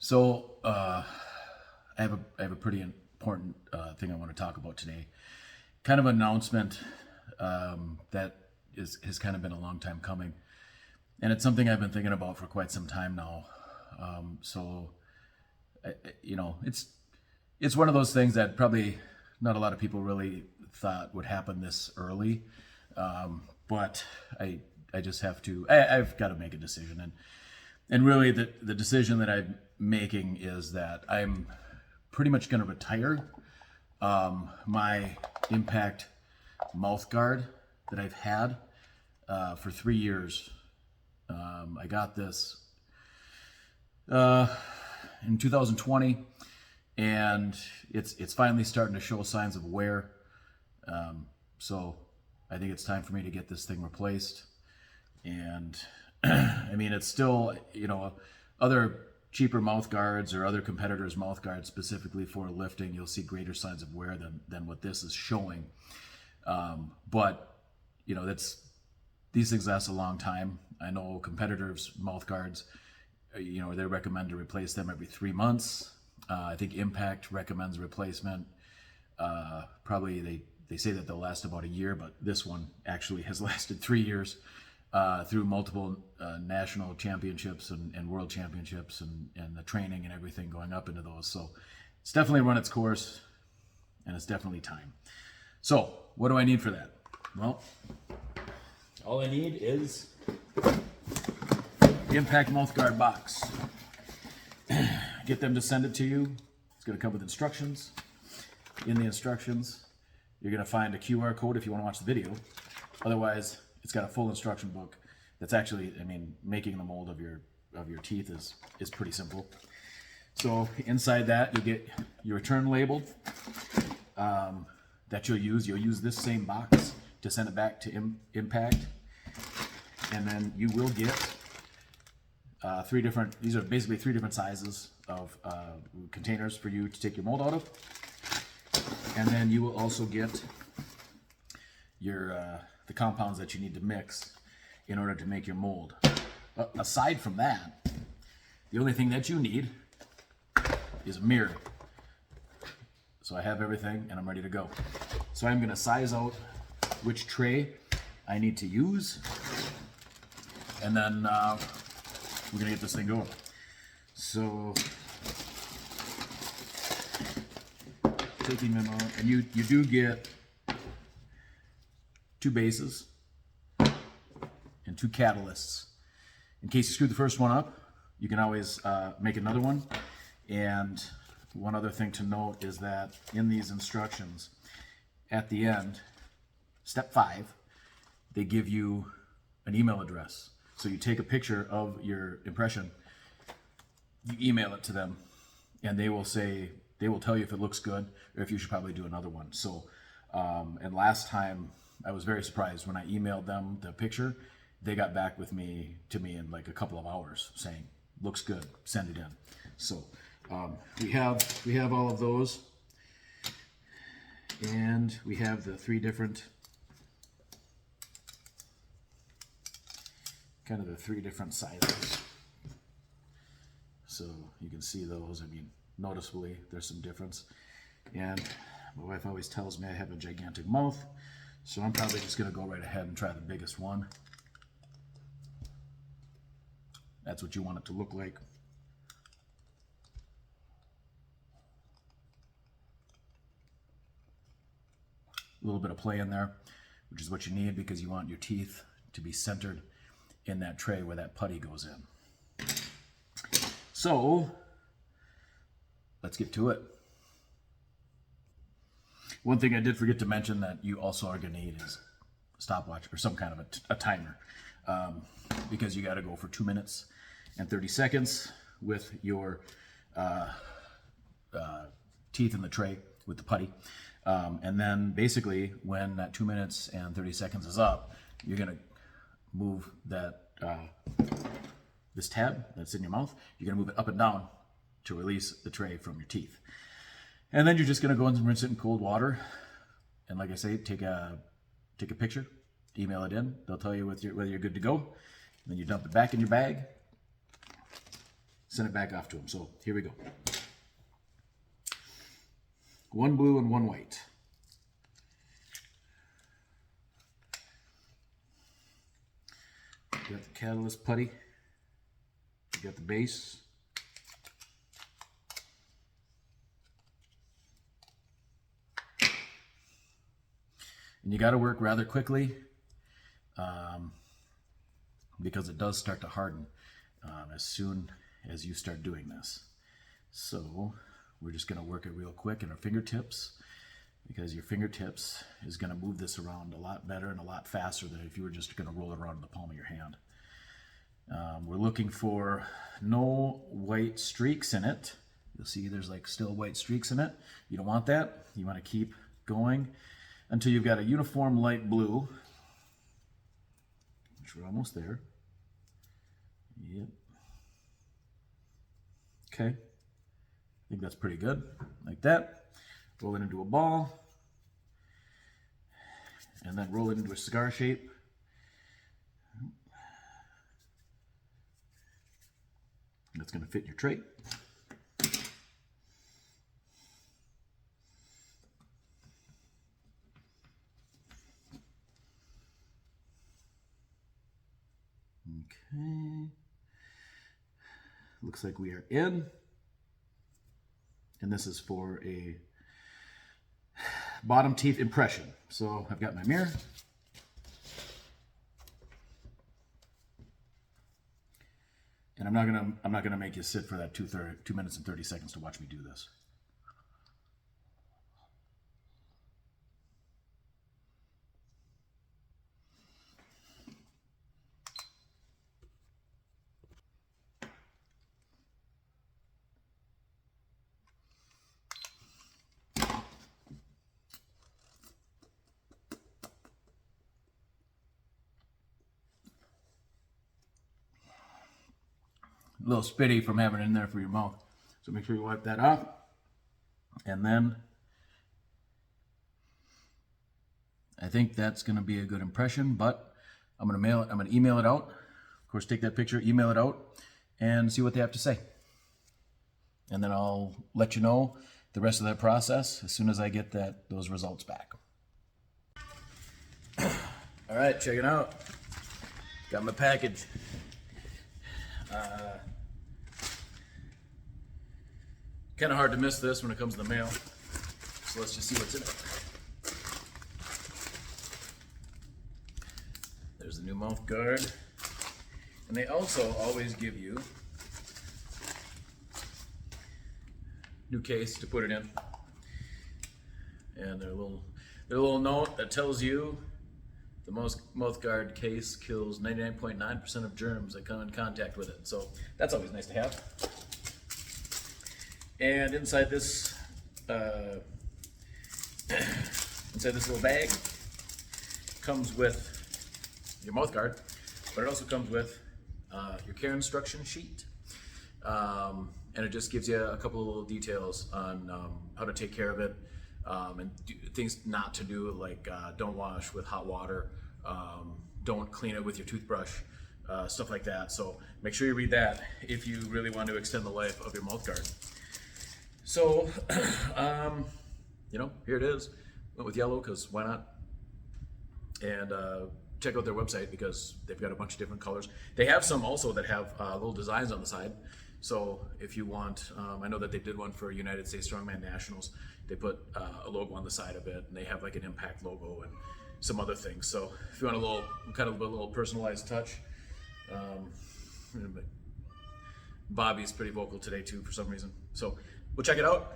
I have a pretty important thing I want to talk about today. Kind of an announcement that has kind of been a long time coming, and it's something I've been thinking about for quite some time now. It's one of those things that probably not a lot of people really thought would happen this early, but I just have to. I've got to make a decision, and really the decision that I'm making is that I'm pretty much going to retire my Impact mouth guard that I've had for 3 years. I got this in 2020, and it's finally starting to show signs of wear. So I think it's time for me to get this thing replaced. And I mean, it's still, other cheaper mouth guards or other competitors' mouth guards specifically for lifting, you'll see greater signs of wear than what this is showing. But these things last a long time. I know competitors' mouth guards, they recommend to replace them every 3 months. I think Impact recommends replacement. Probably they say that they'll last about a year, but this one actually has lasted 3 years through multiple national championships and world championships and the training and everything going up into those. So it's definitely run its course, and it's definitely time. So what do I need for that? Well, all I need is the Impact mouthguard box. Get them to send it to you. It's going to come with instructions. In the instructions, you're going to find a QR code if you want to watch the video. Otherwise, it's got a full instruction book. That's actually, making the mold of your teeth is pretty simple. So inside that, you'll get your return label that you'll use. You'll use this same box to send it back to Impact. And then you will get these are basically 3 different sizes of containers for you to take your mold out of. And then you will also get your the compounds that you need to mix in order to make your mold. Aside from that, the only thing that you need is a mirror. So I have everything and I'm ready to go. So I'm going to size out which tray I need to use, and then we're going to get this thing going. So taking them out, and you do get 2 bases and 2 catalysts. In case you screwed the first one up, you can always make another one. And one other thing to note is that in these instructions, at the end, step 5, they give you an email address. So you take a picture of your impression, you email it to them, and they will tell you if it looks good or if you should probably do another one. So, and last time I was very surprised when I emailed them the picture. They got back to me in like a couple of hours saying, looks good, send it in. So we have all of those, and we have the 3 different sizes. So you can see those. Noticeably there's some difference. And my wife always tells me I have a gigantic mouth, so I'm probably just going to go right ahead and try the biggest one. That's what you want it to look like. A little bit of play in there, which is what you need because you want your teeth to be centered in that tray where that putty goes in. So let's get to it. One thing I did forget to mention that you also are going to need is a stopwatch or some kind of a timer, because you got to go for 2 minutes and 30 seconds with your teeth in the tray with the putty. And then basically when that 2 minutes and 30 seconds is up, you're going to move that this tab that's in your mouth, you're going to move it up and down to release the tray from your teeth. And then you're just going to go and rinse it in cold water. And like I say, take a picture, email it in. They'll tell you whether you're good to go. And then you dump it back in your bag. send it back off to him. So here we go. 1 blue and 1 white. You got the catalyst putty. You got the base. And you got to work rather quickly because it does start to harden as soon as you start doing this. So we're just going to work it real quick in our fingertips, because your fingertips is going to move this around a lot better and a lot faster than if you were just going to roll it around in the palm of your hand. We're looking for no white streaks in it. You'll see there's like still white streaks in it. You don't want that. You want to keep going until you've got a uniform light blue, which we're almost there. Yep. Okay. I think that's pretty good. Like that. Roll it into a ball. And then roll it into a cigar shape. That's going to fit in your tray. Okay. Looks like we are in. And this is for a bottom teeth impression. So I've got my mirror. And I'm not gonna make you sit for that 2 minutes and 30 seconds to watch me do this. A little spitty from having it in there for your mouth. So make sure you wipe that off. And then I think that's going to be a good impression, but I'm going to email it out. Of course, take that picture, email it out, and see what they have to say. And then I'll let you know the rest of that process as soon as I get those results back. All right, check it out. Got my package. Kind of hard to miss this when it comes to the mail. So let's just see what's in it. There's the new mouth guard. And they also always give you new case to put it in. And their little note that tells you the mouth guard case kills 99.9% of germs that come in contact with it. So that's always nice to have. And inside this little bag comes with your mouth guard, but it also comes with your care instruction sheet. And it just gives you a couple of little details on how to take care of it, and things not to do, like don't wash with hot water, don't clean it with your toothbrush, stuff like that. So make sure you read that if you really want to extend the life of your mouth guard. So, here it is. Went with yellow because why not? And check out their website because they've got a bunch of different colors. They have some also that have little designs on the side. So if you want, I know that they did one for United States Strongman Nationals. They put a logo on the side of it, and they have like an Impact logo and some other things. So if you want a little personalized touch, Bobby's pretty vocal today too for some reason. So we'll check it out.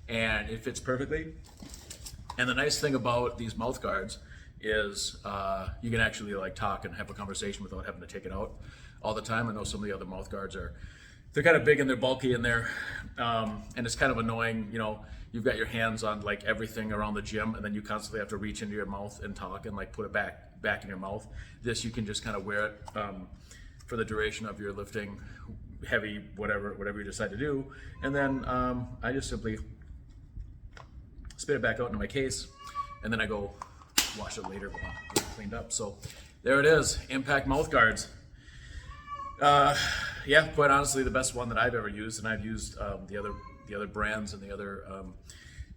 And it fits perfectly. And the nice thing about these mouth guards is you can actually like talk and have a conversation without having to take it out all the time. I know some of the other mouth guards they're kind of big and they're bulky in there, and it's kind of annoying. You've got your hands on like everything around the gym, and then you constantly have to reach into your mouth and talk and like put it back in your mouth. This you can just kind of wear it for the duration of your lifting, heavy, whatever you decide to do, and then I just simply spit it back out into my case, and then I go wash it later when it's cleaned up. So there it is, Impact mouth guards. Yeah, quite honestly, the best one that I've ever used, and I've used the other brands and the other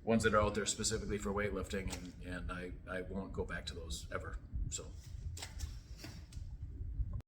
ones that are out there specifically for weightlifting, and I won't go back to those ever. So